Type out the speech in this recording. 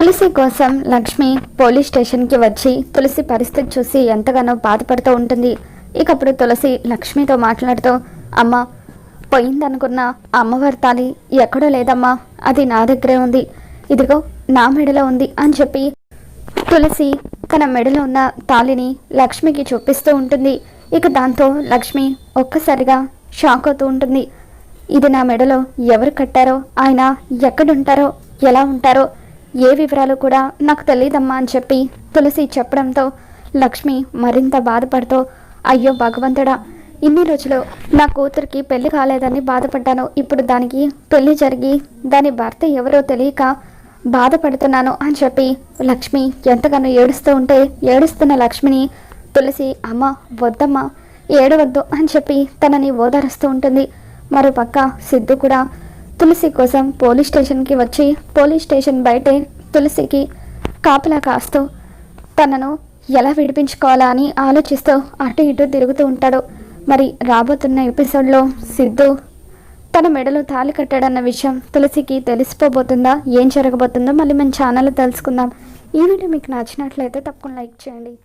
తులసి కోసం లక్ష్మి పోలీస్ స్టేషన్కి వచ్చి తులసి పరిస్థితి చూసి ఎంతగానో బాధపడుతూ ఉంటుంది. ఇకప్పుడు తులసి లక్ష్మితో మాట్లాడుతూ, అమ్మ, పోయిందనుకున్న అమ్మవారి తాళి ఎక్కడో లేదమ్మా, అది నా దగ్గరే ఉంది, ఇదిగో నా మెడలో ఉంది అని చెప్పి తులసి తన మెడలో ఉన్న తాళిని లక్ష్మికి చూపిస్తూ ఉంటుంది. ఇక దాంతో లక్ష్మి ఒక్కసారిగా షాక్ అవుతూ ఉంటుంది. ఇది నా మెడలో ఎవరు కట్టారో, ఆయన ఎక్కడుంటారో, ఎలా ఉంటారో, ఏ వివరాలు కూడా నాకు తెలియదమ్మా అని చెప్పి తులసి చెప్పడంతో లక్ష్మి మరింత బాధపడుతూ, అయ్యో భగవంతుడా, ఇన్ని రోజులు నా కూతురికి పెళ్లి కాలేదని బాధపడ్డాను, ఇప్పుడు దానికి పెళ్లి జరిగి దాని భర్త ఎవరో తెలియక బాధపడుతున్నాను అని చెప్పి లక్ష్మి ఎంతగానో ఏడుస్తూ ఉంటే, ఏడుస్తున్న లక్ష్మిని తులసి, అమ్మ వద్దమ్మా, ఏడవద్దు అని చెప్పి తనని ఓదారుస్తూ ఉంటుంది. మరోపక్క సిద్ధు కూడా తులసి కోసం పోలీస్ స్టేషన్కి వచ్చి పోలీస్ స్టేషన్ బయటే తులసికి కాపలా కాస్తూ తనను ఎలా విడిపించుకోవాలా అని ఆలోచిస్తూ అటు ఇటు తిరుగుతూ ఉంటాడు. మరి రాబోతున్న ఎపిసోడ్లో సిద్ధు తన మెడలో తాళి కట్టాడన్న విషయం తులసికి తెలిసిపోబోతుందా, ఏం జరగబోతుందో మళ్ళీ మన ఛానల్లో తెలుసుకుందాం. ఈ వీడియో మీకు నచ్చినట్లయితే తప్పకుండా లైక్ చేయండి.